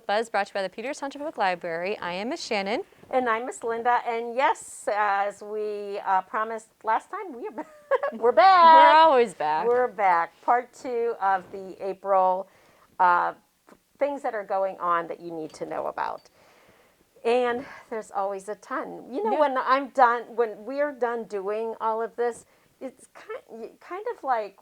Book Buzz, brought to you by the Peters Township Public Library. I am Miss Shannon. And I'm Miss Linda. And yes, as we promised last time, we're back. We're always back. We're back. Part 2 of the April things that are going on that you need to know about. And there's always a ton. You know, when we're done doing all of this, it's kind of like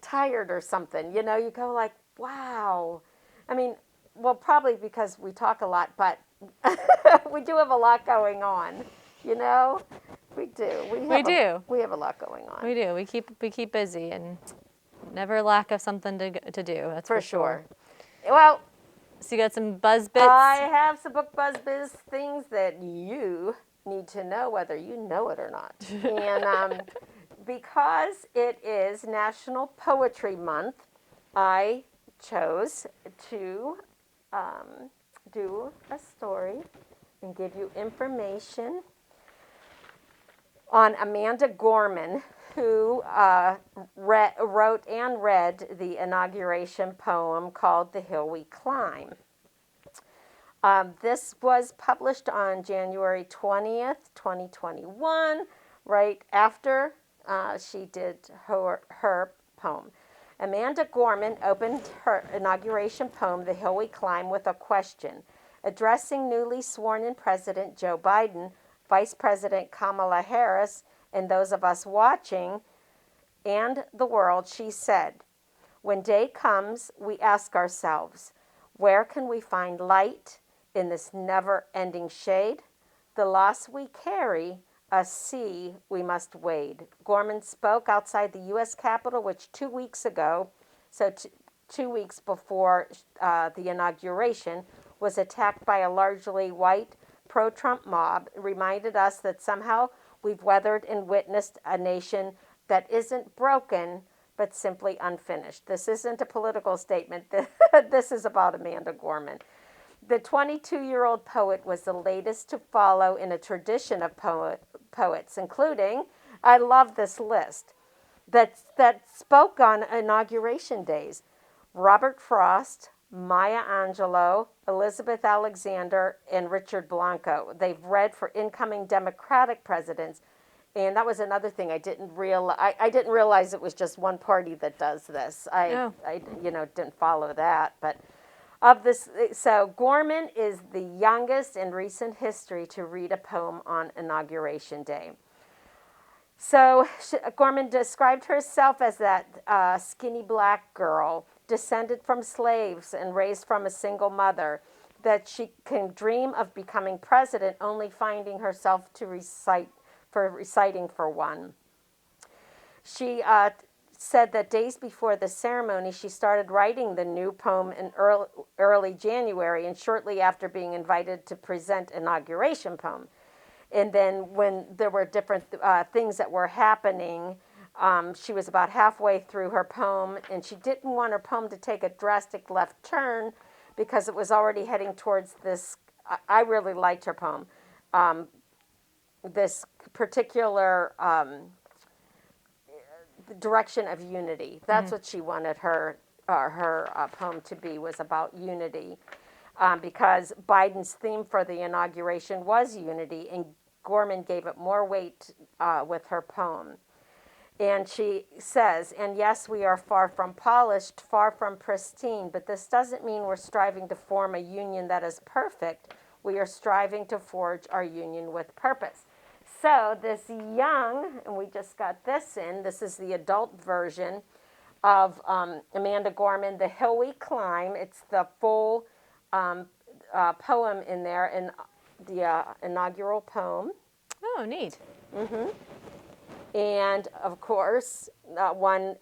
tired or something. You know, you go like, wow. I mean, well, probably because we talk a lot, but we do have a lot going on. You know, we do. We have a lot going on. We do. We keep busy and never lack of something to do. That's for sure. Well, so you got some buzz bits? I have some book buzz biz things that you need to know, whether you know it or not. And because it is National Poetry Month, I chose to do a story and give you information on Amanda Gorman, who wrote and read the inauguration poem called The Hill We Climb. This was published on January 20th, 2021, right after she did her poem. Amanda Gorman opened her inauguration poem, The Hill We Climb, with a question. Addressing newly sworn-in President Joe Biden, Vice President Kamala Harris, and those of us watching, and the world, she said, when day comes, we ask ourselves, where can we find light in this never-ending shade? The loss we carry, a sea we must wade. Gorman spoke outside the U.S. Capitol, which 2 weeks ago, so 2 weeks before the inauguration, was attacked by a largely white pro-Trump mob. It reminded us that somehow we've weathered and witnessed a nation that isn't broken, but simply unfinished. This isn't a political statement. This is about Amanda Gorman. The 22-year-old poet was the latest to follow in a tradition of poets, including, I love this list, that spoke on inauguration days. Robert Frost, Maya Angelou, Elizabeth Alexander, and Richard Blanco. They've read for incoming Democratic presidents. And that was another thing I didn't realize. I didn't realize it was just one party that does this. I didn't follow that. But of this, so Gorman is the youngest in recent history to read a poem on Inauguration Day. So Gorman described herself as that skinny black girl, descended from slaves and raised from a single mother, that she can dream of becoming president, only finding herself reciting for one. She said that days before the ceremony, she started writing the new poem in early January, and shortly after being invited to present inauguration poem. And then when there were different things that were happening, she was about halfway through her poem, and she didn't want her poem to take a drastic left turn because it was already heading towards this. I really liked her poem. This particular direction of unity. That's what she wanted her poem to be, was about unity. Because Biden's theme for the inauguration was unity, and Gorman gave it more weight with her poem. And she says, and yes, we are far from polished, far from pristine, but this doesn't mean we're striving to form a union that is perfect. We are striving to forge our union with purpose. So this young, and we just got this in, this is the adult version of Amanda Gorman, The Hill We Climb. It's the full poem in there, in the inaugural poem. Oh, neat. Mm-hmm. And, of course, one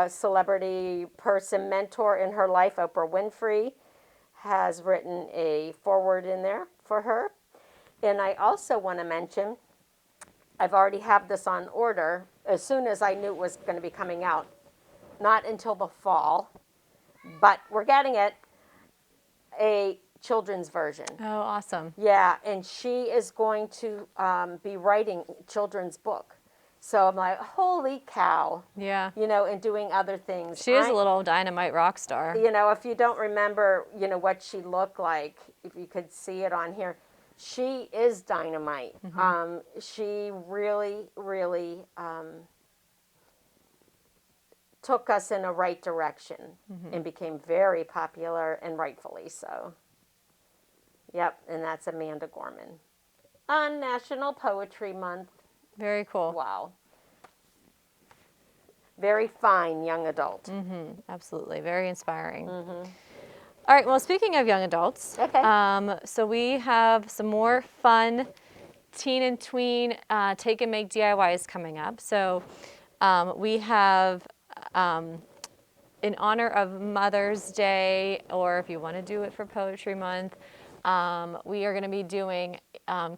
celebrity person, mentor in her life, Oprah Winfrey, has written a foreword in there for her. And I also want to mention, I've already have this on order as soon as I knew it was going to be coming out. Not until the fall, but we're getting it, a children's version. Oh, awesome. Yeah, and she is going to be writing a children's book. So I'm like, holy cow, Yeah. you know, and doing other things. She is a little dynamite rock star. You know, if you don't remember, you know, what she looked like, if you could see it on here, she is dynamite. She really, really took us in a right direction and became very popular, and rightfully so. Yep, and that's Amanda Gorman. On National Poetry Month. Very cool. Wow. Very fine young adult. Absolutely. Very inspiring. All right. Well, speaking of young adults, Okay. so we have some more fun teen and tween take and make DIYs coming up. So we have, in honor of Mother's Day, or if you want to do it for Poetry Month, we are going to be doing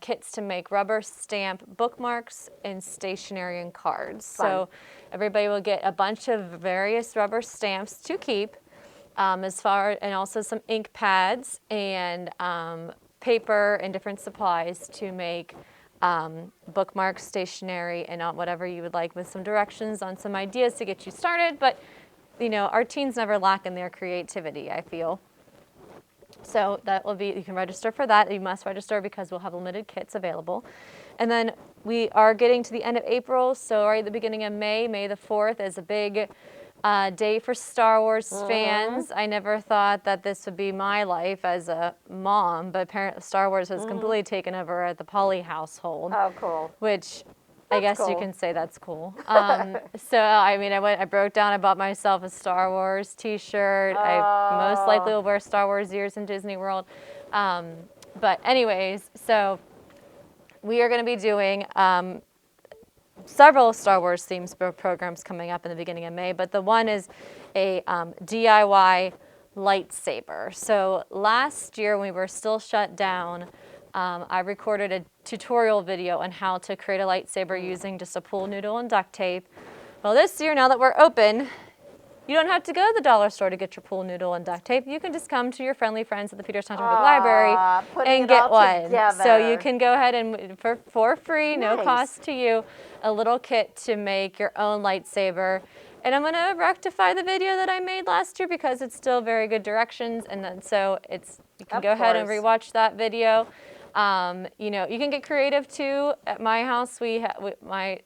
kits to make rubber stamp bookmarks and stationery and cards. Fun. So everybody will get a bunch of various rubber stamps to keep, and also some ink pads and paper and different supplies to make bookmarks, stationery, and whatever you would like, with some directions on some ideas to get you started. But you know, our teens never lack in their creativity, I feel. So that will be, you can register for that. You must register because we'll have limited kits available. And then we are getting to the end of April, so right at the beginning of May, May the 4th is a big day for Star Wars fans. I never thought that this would be my life as a mom, but apparently Star Wars has completely taken over at the Poly household. Oh, cool. Which I guess you cool. can say that's cool. So, I mean, I broke down, I bought myself a Star Wars t-shirt. I most likely will wear Star Wars ears in Disney World. But anyways, so we are going to be doing several Star Wars themes programs coming up in the beginning of May, but the one is a DIY lightsaber. So last year when we were still shut down, I recorded a tutorial video on how to create a lightsaber using just a pool noodle and duct tape. Well, this year, now that we're open, you don't have to go to the dollar store to get your pool noodle and duct tape. You can just come to your friendly friends at the Peters Township Public Library and get one. Together. So you can go ahead and, for free, no Nice. cost to you, a little kit to make your own lightsaber. And I'm going to rectify the video that I made last year because it's still very good directions. And then so you can go ahead and rewatch that video. You know, you can get creative too. At my house, my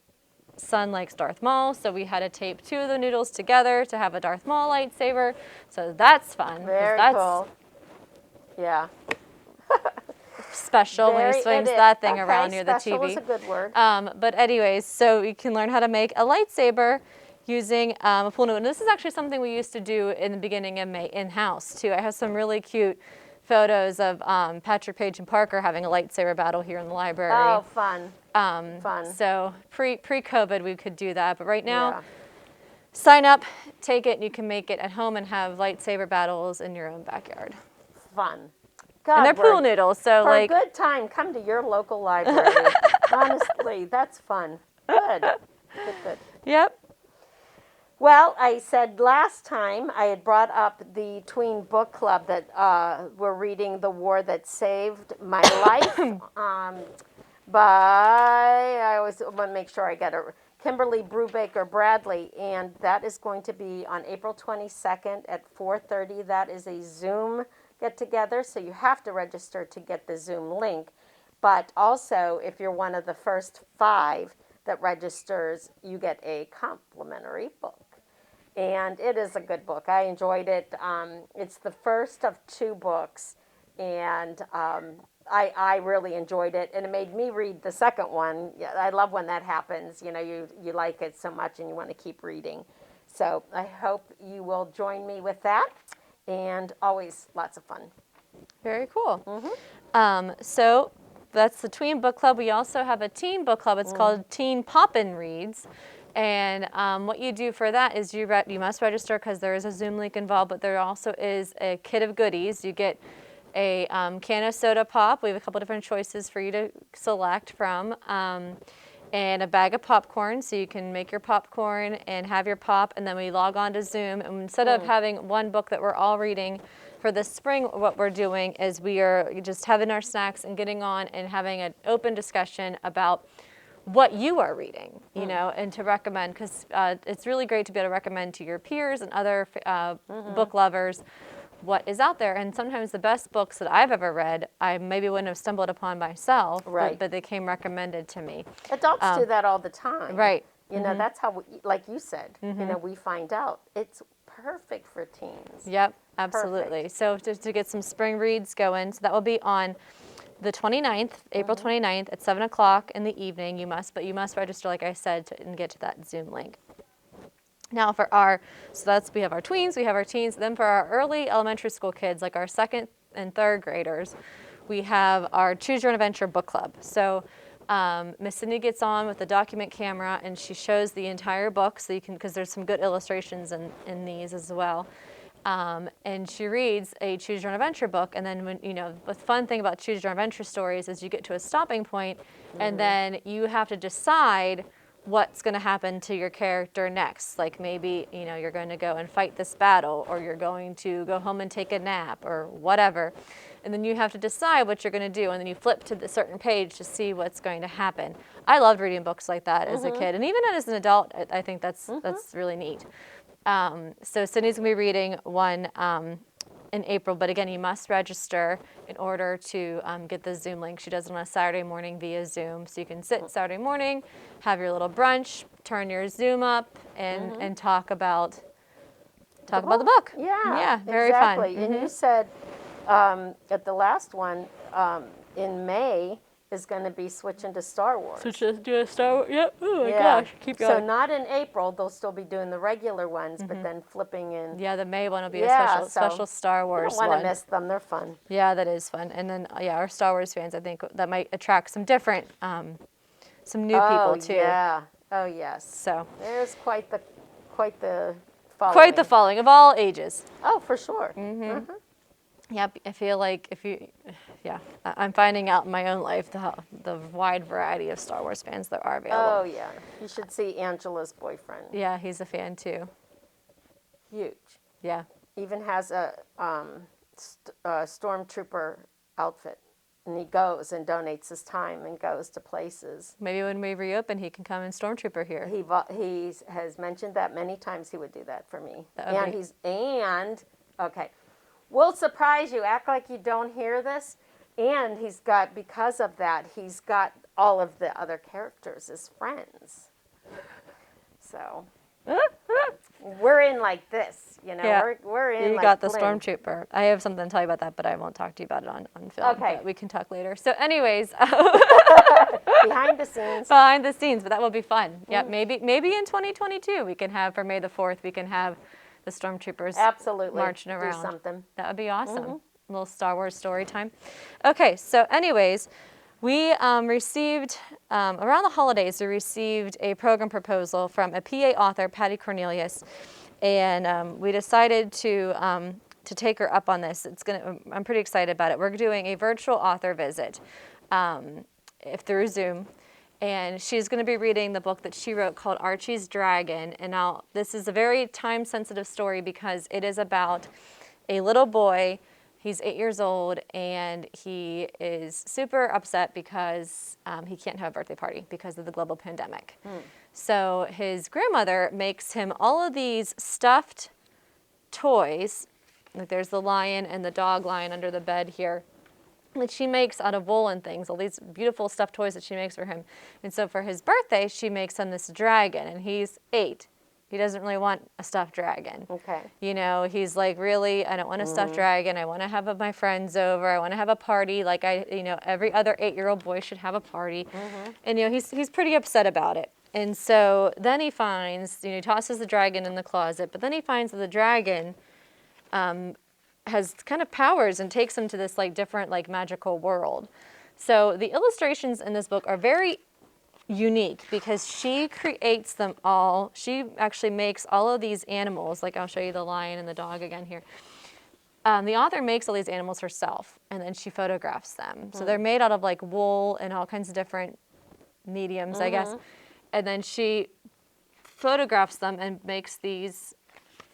son likes Darth Maul, so we had to tape two of the noodles together to have a Darth Maul lightsaber. So that's fun. Very that's cool. Yeah. Special when he swings that thing around near the TV. Special is a good word. But anyways, so you can learn how to make a lightsaber using a pool noodle. And this is actually something we used to do in the beginning of May in-house too. I have some really cute photos of Patrick, Paige, and Parker having a lightsaber battle here in the library. Oh, fun. Fun. So pre-COVID we could do that, but right now, sign up, take it, and you can make it at home and have lightsaber battles in your own backyard. Fun. God, And they're pool noodles, so for like a good time, come to your local library. Honestly, that's fun. Good. Good. Yep. Well, I said last time I had brought up the tween book club that we're reading The War That Saved My Life by, I always want to make sure I get it, Kimberly Brubaker Bradley, and that is going to be on April 22nd at 4:30. That is a Zoom get-together, so you have to register to get the Zoom link. But also, if you're one of the first 5 that registers, you get a complimentary book. And it is a good book. I enjoyed it. It's the first of 2 books, and I really enjoyed it. And it made me read the second one. Yeah, I love when that happens. You know, you like it so much and you want to keep reading. So I hope you will join me with that. And always lots of fun. Very cool. So that's the tween book club. We also have a teen book club. It's called Teen Poppin' Reads. And what you do for that is you must register because there is a Zoom link involved, but there also is a kit of goodies. You get a can of soda pop. We have a couple different choices for you to select from. And a bag of popcorn, so you can make your popcorn and have your pop, and then we log on to Zoom. And instead of having one book that we're all reading for this spring, what we're doing is we are just having our snacks and getting on and having an open discussion about what you are reading, you know, and to recommend, because it's really great to be able to recommend to your peers and other book lovers what is out there. And sometimes the best books that I've ever read, I maybe wouldn't have stumbled upon myself, Right. but they came recommended to me. Adults do that all the time. Right. You know, that's how, like you said, you know, we find out. It's perfect for teens. Yep, absolutely. So to get some spring reads going, so that will be on the 29th, April 29th at 7 o'clock in the evening. You must register, like I said, and get to that Zoom link. Now we have our tweens, we have our teens. Then for our early elementary school kids, like our second and third graders, we have our Choose Your Own Adventure book club. So Miss Cindy gets on with the document camera and she shows the entire book, so you can, because there's some good illustrations in these as well. And she reads a Choose Your Own Adventure book, and then when, you know, the fun thing about Choose Your Own Adventure stories is you get to a stopping point, and then you have to decide what's going to happen to your character next. Like maybe, you know, you're going to go and fight this battle, or you're going to go home and take a nap, or whatever. And then you have to decide what you're going to do, and then you flip to the certain page to see what's going to happen. I loved reading books like that as a kid, and even as an adult, I think that's really neat. So Sydney's going to be reading one in April, but again, you must register in order to get the Zoom link. She does it on a Saturday morning via Zoom, so you can sit Saturday morning, have your little brunch, turn your Zoom up, and talk about the book. Yeah, very exactly. fun. And you said at the last one in May is going to be switching to Star Wars. So just do a Star Wars. Yep. Oh my Yeah. gosh, keep going. So not in April, they'll still be doing the regular ones, but then flipping in. Yeah, the May one will be Yeah, a special Star You Wars don't want one. to miss them. They're fun. Yeah, that is fun. And then our Star Wars fans, I think that might attract some different, some new people too. Yeah. Oh yes. So There's quite the following. quite the following of all ages. Oh, for sure. Yep, I feel like I'm finding out in my own life the wide variety of Star Wars fans that are available. Oh yeah. You should see Angela's boyfriend. Yeah, he's a fan too. Huge. Yeah. Even has a stormtrooper outfit, and he goes and donates his time and goes to places. Maybe when we reopen, he can come and Stormtrooper here. He has mentioned that many times. He would do that for me. Okay, we'll surprise you. Act like you don't hear this. And because of that, he's got all of the other characters as friends. So we're in like this, you know. Yeah. We're in. You like got the Flynn. Stormtrooper. I have something to tell you about that, but I won't talk to you about it on film. Okay. But we can talk later. So anyways, Behind the scenes. behind the scenes, but that will be fun. Yeah, maybe in 2022 we can have, for May the 4th, we can have the Stormtroopers Absolutely. marching around. Do something. That would be awesome. A little Star Wars story time. Okay, so anyways, we received, around the holidays, we received a program proposal from a PA author, Patty Cornelius, and we decided to take her up on this. I'm pretty excited about it. We're doing a virtual author visit through Zoom. And she's going to be reading the book that she wrote called Archie's Dragon. And now this is a very time-sensitive story because it is about a little boy. He's 8 years old, and he is super upset because he can't have a birthday party because of the global pandemic. So his grandmother makes him all of these stuffed toys. Like there's the lion and the dog lying under the bed here, that she makes out of wool and things, all these beautiful stuffed toys that she makes for him. And so for his birthday, she makes him this dragon, and he's 8. He doesn't really want a stuffed dragon. Okay. You know, he's like, really, I don't want a stuffed dragon. I want to have my friends over. I want to have a party like every other 8-year-old boy should have a party. And, he's pretty upset about it. And so then he finds, he tosses the dragon in the closet, but then he finds that the dragon has kind of powers and takes him to this different magical world. So the illustrations in this book are very unique because she creates them all. She actually makes all of these animals, like I'll show you the lion and the dog again here. The author makes all these animals herself, and then she photographs them. So they're made out of wool and all kinds of different mediums, I guess. And then she photographs them and makes these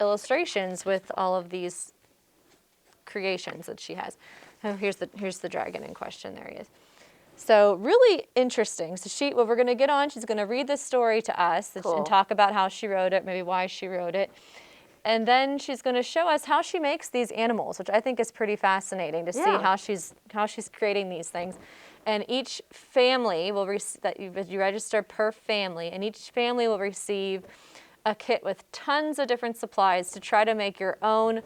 illustrations with all of these creations that she has. Oh, here's the dragon in question. There he is. So really interesting. So we're going to get on, she's going to read this story to us Cool. and talk about how she wrote it, maybe why she wrote it. And then she's going to show us how she makes these animals, which I think is pretty fascinating to see Yeah. how she's creating these things. And each family will you register per family, and each family will receive a kit with tons of different supplies to try to make your own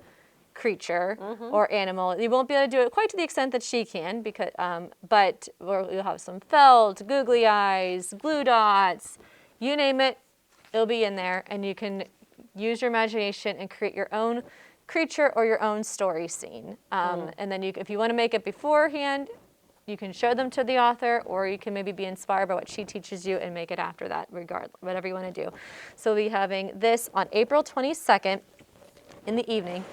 creature or animal. You won't be able to do it quite to the extent that she can, because but you'll have some felt, googly eyes, blue dots, you name it, it'll be in there, and you can use your imagination and create your own creature or your own story scene. And then if you want to make it beforehand, you can show them to the author, or you can maybe be inspired by what she teaches you and make it after that, regardless, whatever you want to do. So we'll be having this on April 22nd in the evening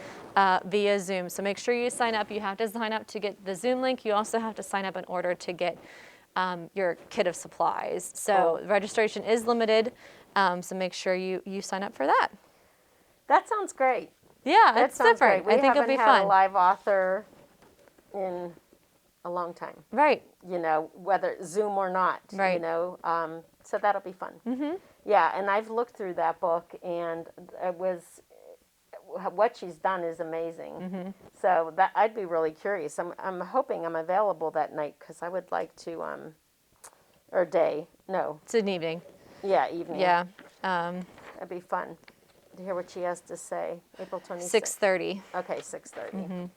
via Zoom. So make sure you sign up. You have to sign up to get the Zoom link. You also have to sign up in order to get your kit of supplies. So Cool. registration is limited, so make sure you sign up for that. That sounds great. Yeah, That it's sounds different. great. I think it'll be We haven't had fun. a live author in a long time. Right. You know, whether Zoom or not. Right. You know, so that'll be fun. Mm-hmm. Yeah, and I've looked through that book, and what she's done is amazing. Mm-hmm. So that I'd be really curious. I'm hoping I'm available that night, because I would like to or day. No. It's an evening. Yeah, evening. Yeah. That'd be fun to hear what she has to say. April 26th. 6:30. Okay, 6:30.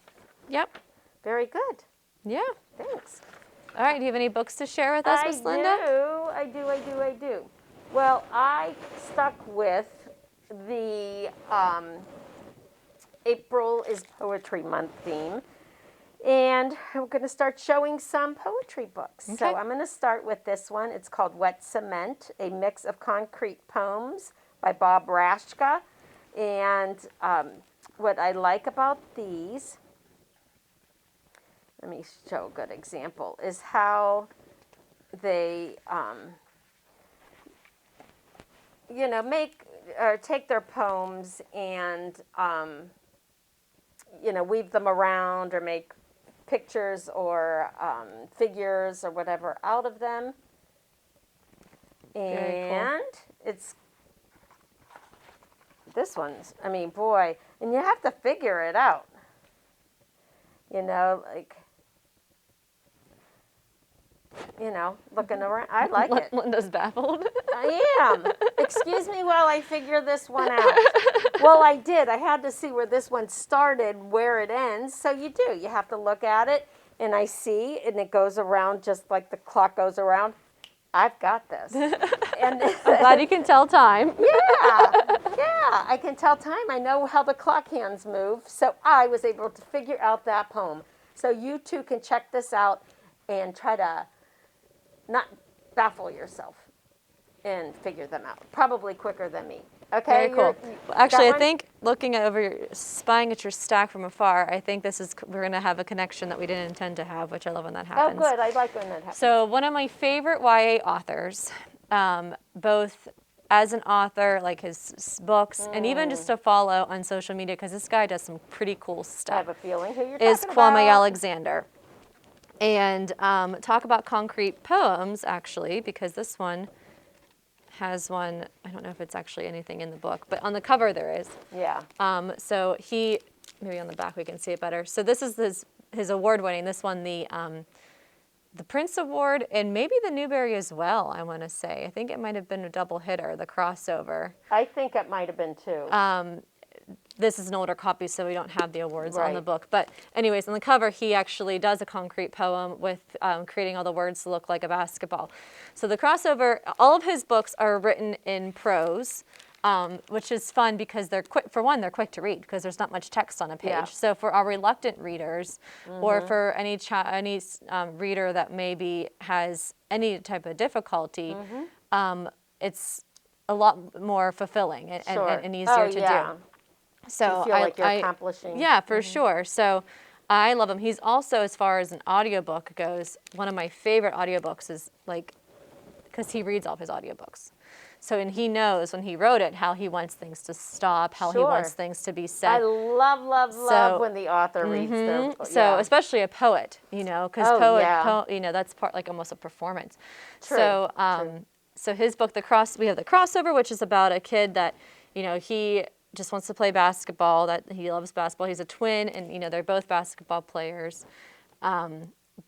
Yep. Very good. Yeah. Thanks. All right. Do you have any books to share with us, Miss Linda? I do. Well, I stuck with the April is Poetry Month theme. And we're going to start showing some poetry books. Okay. So I'm going to start with this one. It's called Wet Cement, a mix of concrete poems by Bob Rashka. And what I like about these, let me show a good example, is how they, make or take their poems and, weave them around or make pictures or figures or whatever out of them. Very cool. And this one's, boy, and you have to figure it out. Looking around. I like it. Linda's baffled. I am. Excuse me while I figure this one out. Well, I did. I had to see where this one started, where it ends. So you do. You have to look at it, and I see, and it goes around just like the clock goes around. I've got this. And I'm glad you can tell time. Yeah, I can tell time. I know how the clock hands move. So I was able to figure out that poem. So you too can check this out and try to not baffle yourself and figure them out. Probably quicker than me. Okay. Very cool. Actually, I think spying at your stack from afar, I think we're going to have a connection that we didn't intend to have, which I love when that happens. Oh, good. I like when that happens. So one of my favorite YA authors, both as an author, like his books, and even just to follow on social media, because this guy does some pretty cool I stuff, have a feeling who you're is talking Kwame about. Alexander. And talk about concrete poems, actually, because this one has one, I don't know if it's actually anything in the book, but on the cover there is. Yeah. So maybe on the back we can see it better. So this is his award winning. This won the Prince Award and maybe the Newbery as well, I want to say. I think it might have been a double hitter, the crossover. I think it might have been too. This is an older copy, so we don't have the awards on the Right. book. But anyways, on the cover, he actually does a concrete poem with creating all the words to look like a basketball. So the crossover, all of his books are written in prose, which is fun because they're quick. For one, they're quick to read because there's not much text on a page. Yeah. So for our reluctant readers, or for any reader that maybe has any type of difficulty, it's a lot more fulfilling and easier to do. So you feel like you're accomplishing. Yeah, for sure. So I love him. He's also, as far as an audiobook goes, one of my favorite audiobooks is like because he reads all of his audiobooks. So, and he knows when he wrote it how he wants things to stop, how he wants Sure. things to be I said. love when the author reads their book. So, especially a poet, because that's part like almost a performance. True, So, true. so his book, we have The Crossover, which is about a kid that, he just wants to play basketball, that he loves basketball. He's a twin, and, they're both basketball players.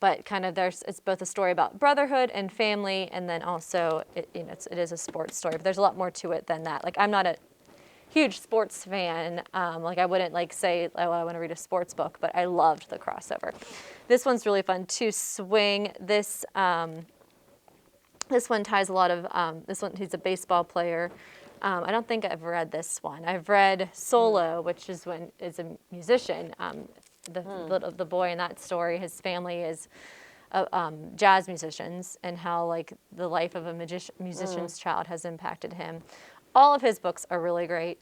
But kind of it's both a story about brotherhood and family, and then also it is a sports story. But there's a lot more to it than that. Like, I'm not a huge sports fan. Like, I wouldn't say, oh, I want to read a sports book, but I loved The Crossover. This one's really fun to swing. This one ties a lot of he's a baseball player. I don't think I've read this one. I've read Solo, which is is a musician. The boy in that story, his family is jazz musicians, and how like the life of a musician's child has impacted him. All of his books are really great.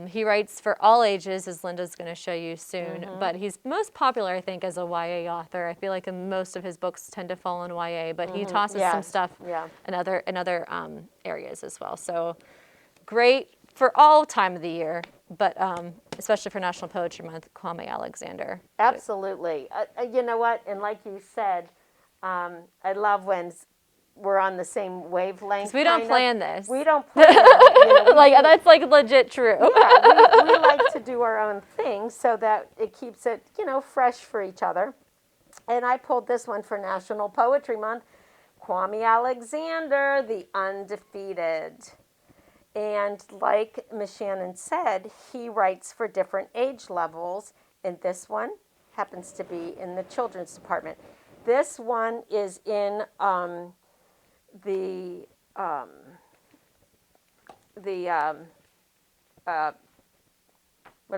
He writes for all ages, as Linda's going to show you soon, but he's most popular, I think, as a YA author. I feel like most of his books tend to fall in YA, but he tosses some stuff in other areas as well. So great for all time of the year, but especially for National Poetry Month, Kwame Alexander. Absolutely. You know what? And like you said, I love when we're on the same wavelength. We don't plan this. We don't plan it. That's like legit true. Yeah, we like to do our own thing so that it keeps it, fresh for each other. And I pulled this one for National Poetry Month, Kwame Alexander, The Undefeated. And like Miss Shannon said, he writes for different age levels, and this one happens to be in the children's department. This one is in what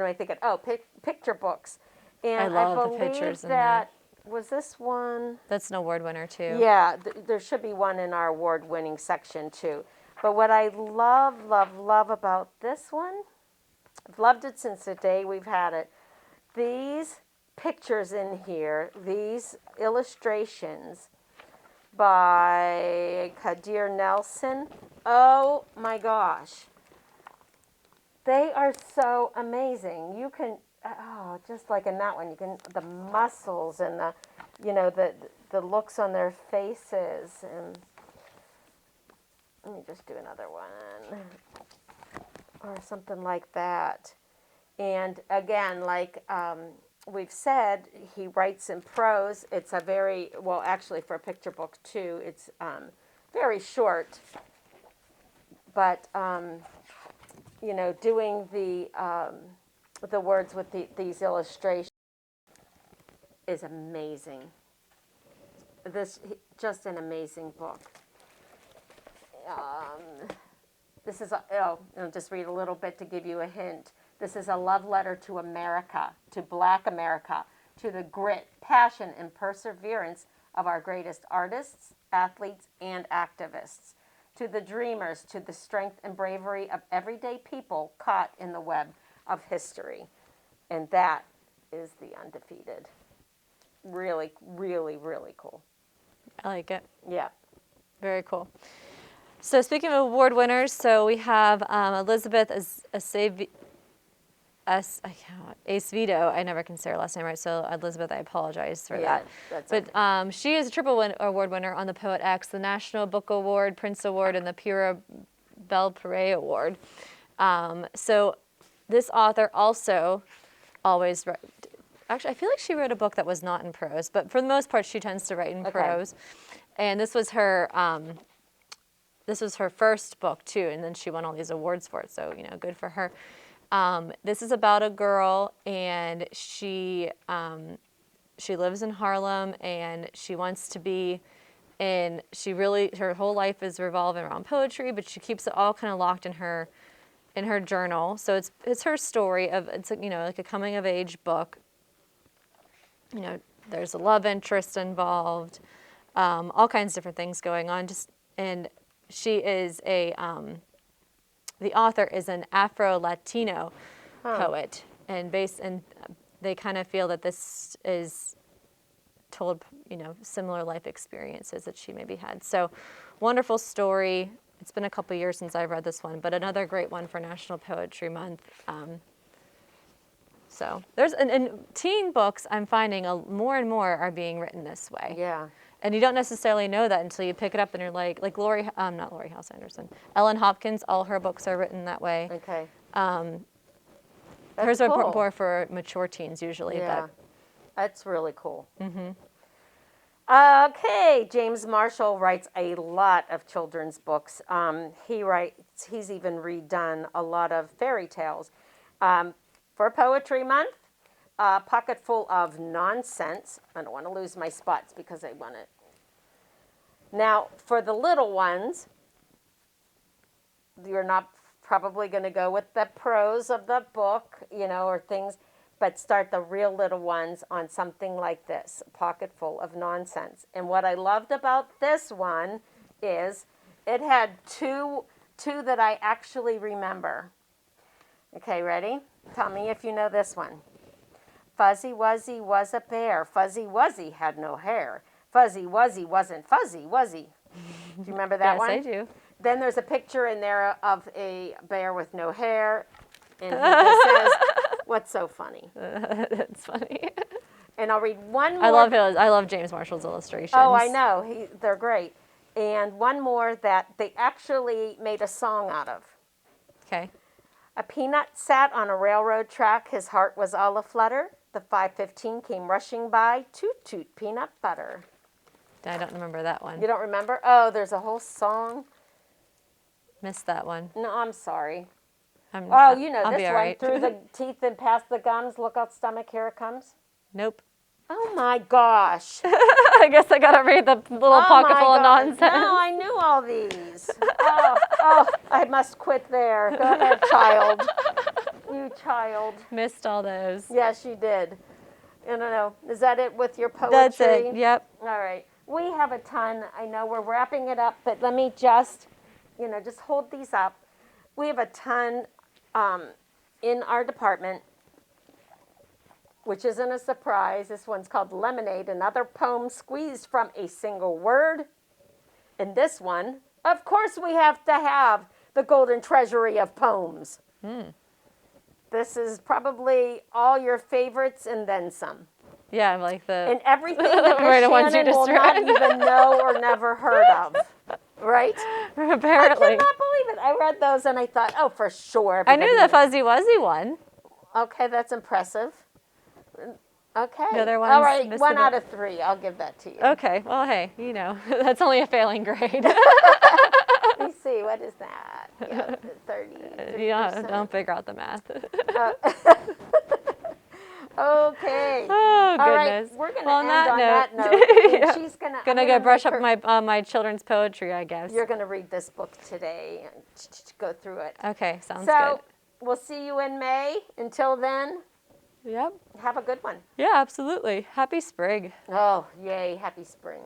am I thinking? Oh, picture books. And I love the believe pictures in that. Was this one? That's an award winner too. Yeah, there should be one in our award-winning section too. But what I love about this one, I've loved it since the day we've had it. These pictures in here, these illustrations by Kadir Nelson. Oh my gosh. They are so amazing. You can, just like in that one, you can, the muscles and the looks on their faces. And let me just do another one. Or something like that. And again, like we've said, he writes in prose. It's a very, well, actually for a picture book too, it's very short. But, doing the words with these illustrations is amazing. Just an amazing book. This is, I'll just read a little bit to give you a hint. This is a love letter to America, to Black America, to the grit, passion, and perseverance of our greatest artists, athletes, and activists, to the dreamers, to the strength and bravery of everyday people caught in the web of history. And that is The Undefeated. Really, really, really cool. I like it. Yeah. Very cool. So speaking of award winners, so we have Elizabeth Acevedo. I never can say her last name right, so Elizabeth, I apologize for that. That's but okay. She is a triple award winner on the Poet X, the National Book Award, Prince Award, and the Pura Belpré Award. So this author also always actually, I feel like she wrote a book that was not in prose, but for the most part, she tends to write in prose. And this was her first book too, and then she won all these awards for it. So good for her. This is about a girl, and she lives in Harlem, and she wants to be her whole life is revolving around poetry, but she keeps it all kind of locked in her journal. So it's her story of, it's like a coming of age book. There's a love interest involved, all kinds of different things going on. And she is the author is an Afro-Latino poet, and they kind of feel that this is told, similar life experiences that she maybe had. So wonderful story. It's been a couple years since I've read this one, but another great one for National Poetry Month. So there's, and teen books, I'm finding more and more are being written this way. Yeah. And you don't necessarily know that until you pick it up and you're like not Lori House Anderson, Ellen Hopkins, all her books are written that way. Okay. Hers cool. are more for mature teens usually. Yeah. But That's really cool. Okay, James Marshall writes a lot of children's books. He's even redone a lot of fairy tales. For Poetry Month, Pocket Full of Nonsense. I don't want to lose my spots because I want it. Now, for the little ones, you're not probably going to go with the prose of the book, or things, but start the real little ones on something like this, Pocket Full of Nonsense. And what I loved about this one is it had two that I actually remember. Okay, ready? Tell me if you know this one. Fuzzy Wuzzy was a bear. Fuzzy Wuzzy had no hair. Fuzzy Wuzzy wasn't fuzzy, was he? Do you remember that one? Yes, I do. Then there's a picture in there of a bear with no hair. And he just says, what's so funny? That's funny. And I'll read one more. I love James Marshall's illustrations. Oh, I know. They're great. And one more that they actually made a song out of. Okay. A peanut sat on a railroad track. His heart was all aflutter. The 5:15 came rushing by. Toot toot peanut butter. I don't remember that one. You don't remember? Oh, there's a whole song. Missed that one. No, I'm sorry. I'll this be one. all right. Through the teeth and past the gums. Look out, stomach, here it comes. Nope. Oh my gosh. I guess I gotta read the little pocket full of nonsense. No, I knew all these. I must quit there. Go ahead, child. You child. Missed all those. Yes, you did. I don't know. Is that it with your poetry? That's it. Yep. All right. We have a ton. I know we're wrapping it up, but let me just hold these up. We have a ton in our department, which isn't a surprise. This one's called Lemonade, another poem squeezed from a single word. And this one, of course, we have to have the golden treasury of poems. This is probably all your favorites and then some. Yeah, like and everything that Right, the Miss ones you Shannon will just not read. even know or never heard of. Right? Apparently. I cannot believe it. I read those and I thought, oh, for sure. I knew the everybody Fuzzy Wuzzy one. Okay, that's impressive. Okay. The other All ones right, missed 1 a out bit. of 3. I'll give that to you. Okay, well, hey, that's only a failing grade. Let me see, what is that? Yeah, 30. Don't figure out the math. Okay. Oh, goodness. All right, we're going to Well, end on that note. Yeah. And she's gonna Gonna brush up my children's poetry, I guess. You're going to read this book today and go through it. Okay, sounds So, good. we'll see you in May. Until then, Yep. have a good one. Yeah, absolutely. Happy spring. Oh, yay. Happy spring.